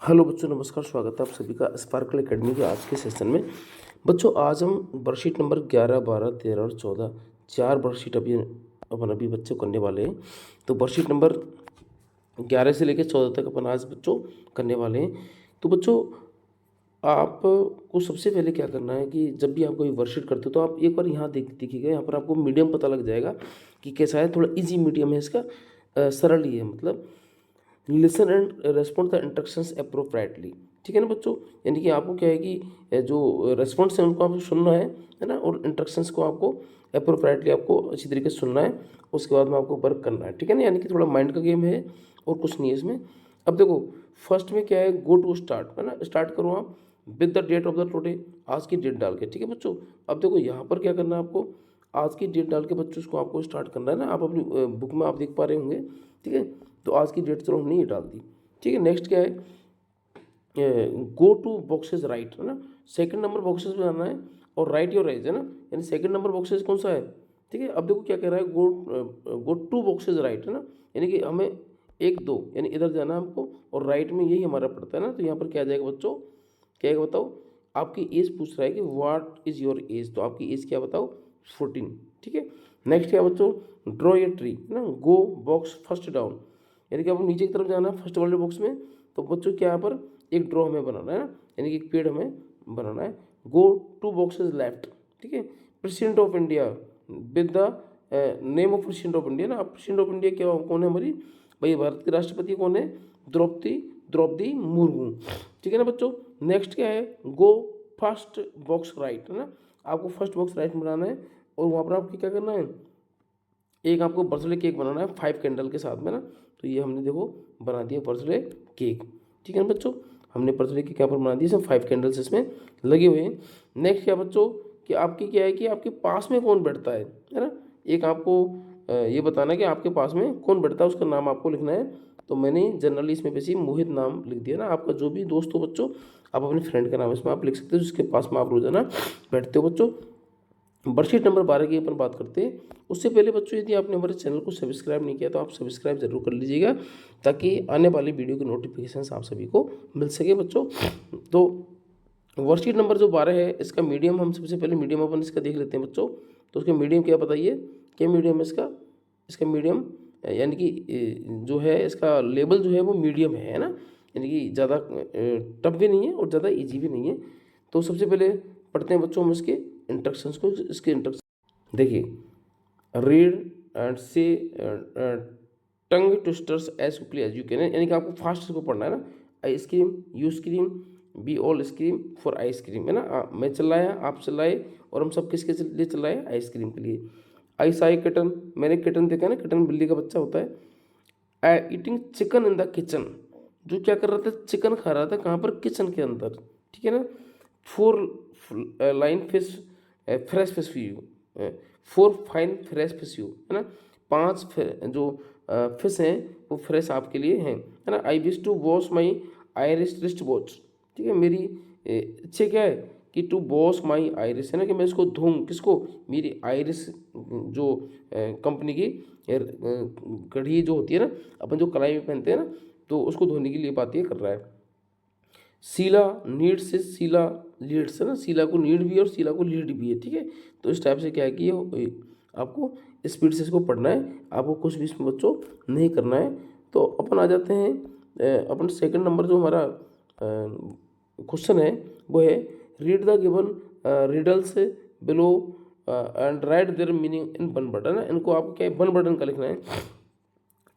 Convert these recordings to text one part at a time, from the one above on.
Hello बच्चों, नमस्कार। स्वागत है आप सभी का स्पार्कल एकेडमी के आज के सेशन में। बच्चों, आज हम वर्कशीट नंबर 11, 12, 13 और 14 चार वर्कशीट अभी बच्चों करने वाले हैं। तो वर्कशीट नंबर 11 से लेकर 14 तक अपन आज बच्चों करने वाले हैं। तो बच्चों, आपको सबसे पहले क्या करना है कि जब भी आप कोई वर्कशीट करते हो तो आप एक बार यहाँ देखिएगा। यहाँ पर आपको मीडियम पता लग जाएगा कि कैसा है। थोड़ा इजी मीडियम है इसका, सरल ही है। मतलब listen and respond the instructions appropriately. ठीक है ना बच्चों। यानी कि आपको क्या है कि जो रेस्पॉन्स है उनको आपको सुनना है ना, और इंस्ट्रक्शंस को आपको अप्रोप्रिएटली आपको अच्छी तरीके से सुनना है। उसके बाद में आपको वर्क करना है। ठीक है ना। यानी कि थोड़ा माइंड का गेम है और कुछ नहीं है इसमें। अब देखो, फर्स्ट में क्या है, गो टू स्टार्ट है ना। स्टार्ट करो आप with the date of the today, आज की डेट डाल के। ठीक है बच्चों। अब देखो यहाँ पर क्या करना है आपको, आज की डेट डाल के बच्चों उसको आपको स्टार्ट करना है ना। आप अपनी बुक में आप देख पा रहे होंगे। ठीक है। तो आज की डेट चलो हमने ये डाल दी। ठीक है। नेक्स्ट क्या है, गो टू बॉक्सेस राइट है ना। सेकंड नंबर बॉक्सेस में आना है और राइट योर एज है ना। यानी सेकंड नंबर बॉक्सेस कौन सा है। ठीक है। अब देखो क्या कह रहा है, गो टू बॉक्सेस राइट है ना। यानी कि हमें एक दो यानी इधर जाना है हमको, और राइट में यही हमारा पड़ता है ना। तो यहाँ पर क्या आ जाएगा बच्चों, क्या आएगा बताओ। आपकी एज पूछ रहा है कि व्हाट इज योर एज, तो आपकी एज क्या बताओ, 14। ठीक है। नेक्स्ट क्या बच्चों, ड्रॉ ए ट्री है ना। गो बॉक्स फर्स्ट डाउन, यानी कि आपको नीचे की तरफ जाना है फर्स्ट वाले बॉक्स में। तो बच्चों क्या यहाँ पर एक ड्रॉ हमें बनाना है ना, यानी कि एक पेड़ हमें बनाना है। Go two boxes left. ठीक है। President of India with the name of president of India ना। अब प्रेसिडेंट ऑफ इंडिया क्या कौन है हमारी, भाई भारत के राष्ट्रपति कौन है, द्रौपदी द्रौपदी मुर्मू। ठीक है ना बच्चों। नेक्स्ट क्या है, गो फर्स्ट बॉक्स राइट है ना। आपको फर्स्ट बॉक्स राइट बनाना है, और वहाँ पर आपको क्या करना है, एक आपको बर्थडे केक बनाना है 5 कैंडल के साथ में ना। तो ये हमने देखो बना दिया बर्थडे केक। ठीक है ना बच्चों, हमने बर्थडे केक यहाँ पर बना दिया। सब 5 कैंडल्स इसमें लगे हुए हैं। नेक्स्ट क्या बच्चों, कि आपकी क्या है कि आपके पास में कौन बैठता है ना। एक आपको ये बताना है कि आपके पास में कौन बैठता है, उसका नाम आपको लिखना है। तो मैंने जनरली इसमें वैसे मोहित नाम लिख दिया ना। आपका जो भी दोस्त हो बच्चों, आप अपने फ्रेंड का नाम इसमें आप लिख सकते हो, जिसके पास में आप रोजाना बैठते हो बच्चों। वर्कशीट नंबर 12 की अपन बात करते हैं। उससे पहले बच्चों, यदि आपने हमारे चैनल को सब्सक्राइब नहीं किया तो आप सब्सक्राइब जरूर कर लीजिएगा, ताकि आने वाली वीडियो की नोटिफिकेशन आप सभी को मिल सके बच्चों। तो वर्कशीट नंबर जो 12 है, इसका मीडियम हम सबसे पहले मीडियम अपन इसका देख लेते हैं बच्चों। तो उसका मीडियम क्या बताइए, क्या मीडियम है इसका। इसका मीडियम यानी कि जो है इसका लेवल जो है वो मीडियम है ना। यानी कि ज़्यादा टफ भी नहीं है और ज़्यादा ईजी भी नहीं है। तो सबसे पहले पढ़ते हैं बच्चों हम इसके इंस्ट्रक्शंस को। इसके इंस्ट्रक्शन देखिए, read and say tongue twisters as quickly as you can, यानी कि आपको फास्ट इसको पढ़ना है ना। Ice cream, you scream, we all scream for ice cream है ना। मैं चिल्लाया, आप चिल्लाए, और हम सब किसके लिए चिल्लाए, आइसक्रीम के लिए। आई साई किटन, मैंने किटन देखा ना, किटन बिल्ली का बच्चा होता है। Eating chicken in the kitchen, जो क्या कर रहा था, चिकन खा रहा था, कहाँ पर, किचन के अंदर। ठीक है ना। 4 line fish, fresh fish view, 4 fine fresh fish view है ना। 5 जो फिश हैं वो फ्रेश आपके लिए हैं है ना। I wish to wash my Irish wristwatch. ठीक है। मेरी इच्छा क्या है कि टू वॉश माई आयरिस है ना, कि मैं इसको धोऊं, किसको, मेरी आयरिस जो कंपनी की घड़ी जो होती है ना, अपन जो कलाई में पहनते हैं ना, तो उसको धोने के लिए बात ये कर रहा है। सीला नीड्स से सीला लीड्स है ना। सीला को नीड भी है और सीला को लीड भी है। ठीक है। तो इस टाइप से क्या है कि ये आपको स्पीड से इसको पढ़ना है, आपको कुछ भी इसमें बच्चों नहीं करना है। तो अपन आ जाते हैं अपन सेकंड नंबर जो हमारा क्वेश्चन है वो है, read the given riddles below and right there meaning in one word है ना। इनको आपको क्या है, वन वर्ड का लिखना है।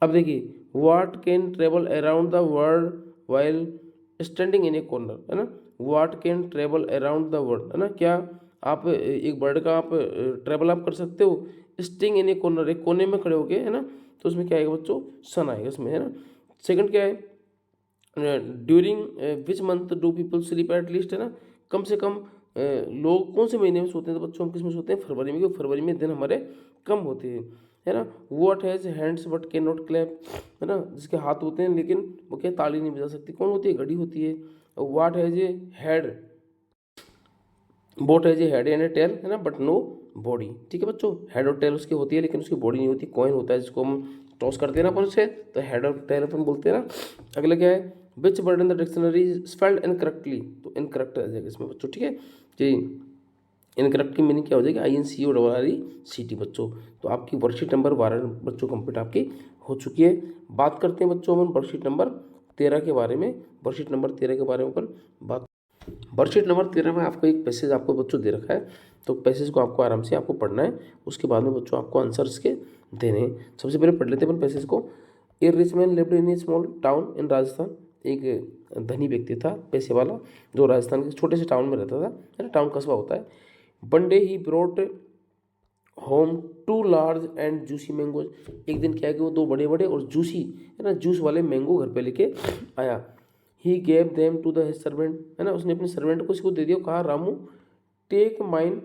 अब देखिए, what can travel around the world while standing in A corner है ना। What can travel around the world है ना। क्या आप एक बर्ड का आप ट्रेवल आप कर सकते हो, स्टिंग इन ए कॉर्नर, एक कोने में खड़े होके है ना। तो उसमें क्या आएगा बच्चों, सन आएगा इसमें है ना। सेकंड क्या है, during which month do people sleep at least है ना। कम से कम लोग कौन से महीने में सोते हैं, तो बच्चों हम किस में सोते हैं, फरवरी में, क्योंकि फरवरी में दिन हमारे कम होते हैं है ना। What has hands but can not clap है ना, जिसके हाथ होते हैं लेकिन वो क्या ताली नहीं बजा सकती, कौन होती है, घड़ी होती है। What has a head, boat has a head and a tail है ना, बट नो बॉडी। ठीक है बच्चों, हेड और टेल उसकी होती है लेकिन उसकी बॉडी नहीं होती। कॉइन होता है जिसको हम टॉस करते हैं ना अपन उसे, तो हेड और टेल अपन बोलते हैं ना। अगला क्या है, which word in the dictionary spelled incorrectly, तो इनकरेक्ट आ जाएगा इसमें बच्चों, ठीक है। जी, इनकरेक्ट की मीनिंग क्या हो जाएगी, INCORRECT बच्चों। तो आपकी वर्कशीट नंबर 12 बच्चों कंप्लीट आपकी हो चुकी है। बात करते हैं बच्चों हम वर्कशीट नंबर 13 के बारे में। वर्कशीट नंबर 13 के बारे में अपन बात, वर्कशीट नंबर 13 में आपको एक पैसेज आपको बच्चों दे रखा है, तो पैसेज को आपको आराम से आपको पढ़ना है। उसके बाद में बच्चों आपको आंसर इसके देने हैं। सबसे पहले पढ़ लेते हैं अपन पैसेज को। A rich man lived in a small town in Rajasthan. एक धनी व्यक्ति था, पैसे वाला, जो राजस्थान के छोटे से टाउन में रहता था, है ना, टाउन कस्बा होता है। One day he brought home 2 large and juicy mangoes. एक दिन क्या है कि वो 2 बड़े बड़े और जूसी, है ना, जूस वाले मैंगो घर पे लेके आया। He gave them to the servant, है ना, उसने अपने सर्वेंट को इसको दे दिया, कहा Ramu take mine,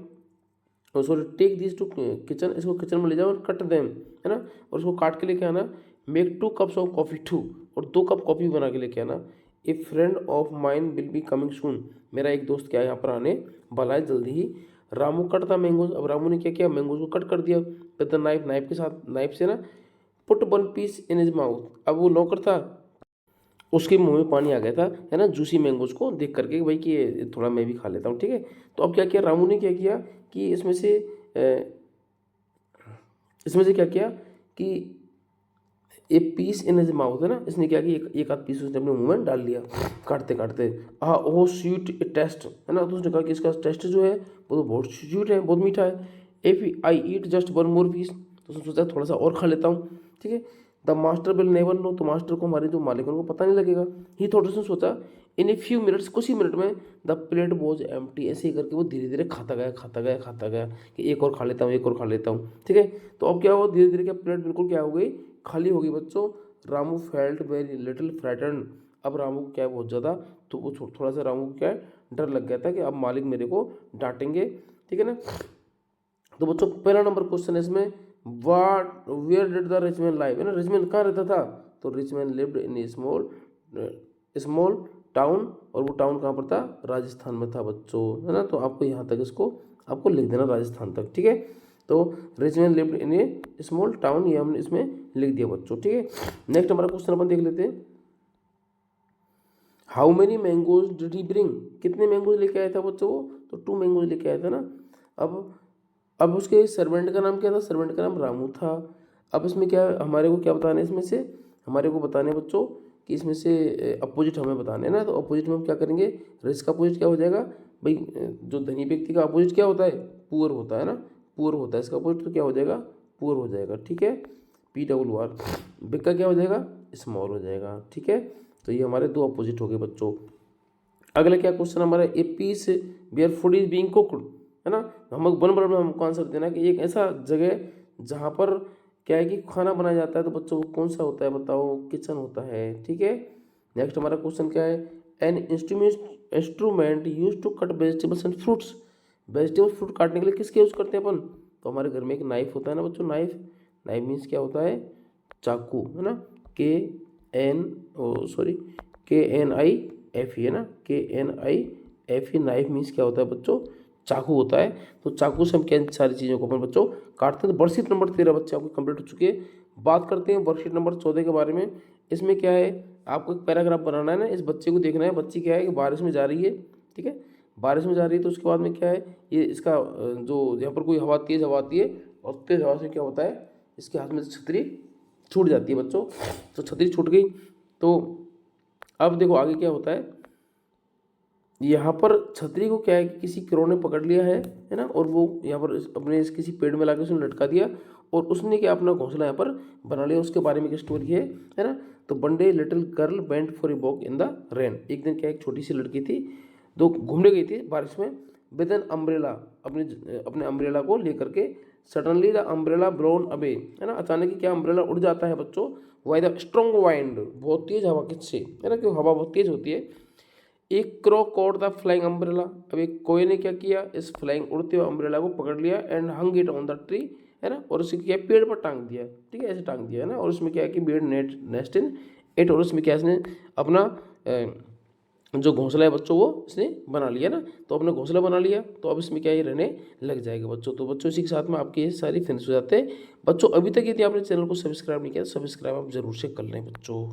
sorry take this to kitchen, इसको किचन में ले जाओ और कट देम, है ना, और उसको काट के लेके आना। Make 2 cups of coffee too, और 2 कप कॉफ़ी बना के लेके आना। A friend of mine will be coming soon, मेरा एक दोस्त क्या है यहाँ पर आने वाला है जल्दी ही। रामू कट था मैंगोज, अब रामू ने क्या किया, मैंगोज को कट कर दिया विद द नाइफ, नाइफ के साथ, नाइफ से ना। Put 1 piece in his mouth, अब वो नौकर था, उसके मुंह में पानी आ गया था, है ना, जूसी मैंगोज को देख करके, भाई कि ये थोड़ा मैं भी खा लेता हूँ, ठीक है। तो अब क्या किया रामू ने, क्या किया कि इसमें से क्या किया कि एक पीस इन हिज माउथ, है ना, इसने क्या किया, एक आध पीस उसने अपने मुंह में डाल लिया काटते काटते। हाँ ओ स्वीट टेस्ट, है ना, तो उसने कहा कि इसका टेस्ट जो है वो तो बहुत स्वीट है, बहुत मीठा है। If I eat just 1 more piece, तो उसने सोचा थोड़ा सा और खा लेता हूँ, ठीक है। The master will never know, तो मास्टर को, हमारे जो मालिक है उनको पता नहीं लगेगा। ही थॉट, उसने सोचा इन ए फ्यू मिनट्स, कुछ ही मिनट में द प्लेट वॉज एम्प्टी, ऐसे ही करके वो धीरे धीरे खाता गया खाता गया खाता गया कि एक और खा लेता हूँ, एक और खा लेता हूँ, ठीक है। तो अब क्या हुआ, धीरे धीरे क्या प्लेट बिल्कुल क्या हो गई, खाली हो गई बच्चों। Ramu felt very little frighten, अब रामू को क्या है बहुत ज़्यादा, तो वो थोड़ा सा रामू को क्या है डर लग गया था कि अब मालिक मेरे को डांटेंगे, ठीक है ना। तो बच्चों पहला नंबर क्वेश्चन है इसमें, what where did the rich man live, है ना, रिच मैन कहाँ रहता था, तो rich man lived in a small small town, और वो टाउन कहाँ पर था, राजस्थान में था बच्चों, है ना। तो आपको यहाँ तक इसको आपको लिख देना राजस्थान तक, ठीक है। तो rich man lived in a small town, ये हमने इसमें लिख दिया बच्चों, ठीक है। नेक्स्ट हमारा क्वेश्चन अपन देख लेते हैं। How many mangoes did he bring, कितने मैंगोज लेके आया था बच्चों वो, तो 2 मैंगोज लेके आया था ना। अब उसके सर्वेंट का नाम क्या था, सर्वेंट का नाम रामू था। अब इसमें क्या हमारे को क्या बताना है, इसमें से हमारे को बताने बच्चों कि इसमें से अपोजिट हमें बताने हैं ना। तो अपोजिट में हम क्या करेंगे, रिच का अपोजिट क्या हो जाएगा भाई, जो धनी व्यक्ति का अपोजिट क्या होता है, पुअर होता है ना, पुअर होता है, इसका अपोजिट तो क्या हो जाएगा, पुअर हो जाएगा, ठीक है। PWR, बिग का क्या हो जाएगा, स्मॉल हो जाएगा, ठीक है। तो ये हमारे 2 अपोजिट हो गए बच्चों। अगला क्या क्वेश्चन हमारा, a piece where food is being cooked, है ना। हम 1 वर्ड में हमको आंसर देना है कि एक ऐसा जगह जहाँ पर क्या है कि खाना बनाया जाता है, तो बच्चों वो कौन सा होता है बताओ, किचन होता है, ठीक है। नेक्स्ट हमारा क्वेश्चन क्या है, an instrument use to cut vegetables and fruits, vegetable fruit काटने के लिए किसके यूज करते हैं अपन, तो हमारे घर में एक नाइफ होता है ना बच्चों, नाइफ, नाइफ मीन्स क्या होता है, चाकू, है ना, KNIFE, है ना, KNIFE, नाइफ मीन्स क्या होता है बच्चों, चाकू होता है। तो चाकू से हम क्या सारी चीज़ों को अपन बच्चों काटते हैं। तो वर्कशीट नंबर 13 बच्चे आपको कंप्लीट हो चुकी है। बात करते हैं वर्कशीट नंबर 14 के बारे में। इसमें क्या है, आपको एक पैराग्राफ बनाना है ना, इस बच्चे को देखना है, बच्ची क्या है कि बारिश में जा रही है, ठीक है, बारिश में जा रही है। तो उसके बाद में क्या है, ये इसका जो यहाँ पर कोई हवा, तेज़ हवा आती है, और तेज़ हवा से क्या होता है, इसके हाथ में से छतरी छूट जाती है बच्चों। तो छतरी छूट गई, तो अब देखो आगे क्या होता है, यहाँ पर छतरी को क्या है कि किसी क्रो ने पकड़ लिया है ना, और वो यहाँ पर अपने किसी पेड़ में लाके उसने लटका दिया, और उसने क्या अपना घोंसला यहाँ पर बना लिया। उसके बारे में की स्टोरी है ना। तो one day little girl went for a walk in the rain, एक दिन क्या एक छोटी सी लड़की थी, जो घूमने गई थी बारिश में, विद एन अम्ब्रेला, अपने अम्ब्रेला को लेकर के। Suddenly the umbrella blown away, है ना, अचानक ही क्या अम्ब्रेला उड़ जाता है बच्चों, वाई द स्ट्रॉन्ग वाइंड, बहुत तेज हवा किससे, है ना, क्यों हवा बहुत तेज होती है। एक crow caught the flying umbrella, अब एक कोए ने क्या किया, इस फ्लाइंग उड़ते हुए अम्ब्रेला को पकड़ लिया, and hung it on the tree, है ना, और उसे क्या पेड़ पर टांग दिया, ठीक है, ऐसे टांग दिया, है ना। और उसमें क्या है कि बेड नेस्ट इन इट, और उसमें क्या इसने अपना जो घोंसला है बच्चों वो इसने बना लिया ना। तो अपने घोंसला बना लिया, तो अब इसमें क्या ये रहने लग जाएगा बच्चों। तो बच्चों इसी के साथ में आपके ये सारी फिनिश हो जाते हैं बच्चों। अभी तक यदि आपने चैनल को सब्सक्राइब नहीं किया, सब्सक्राइब आप जरूर से कर लें बच्चों।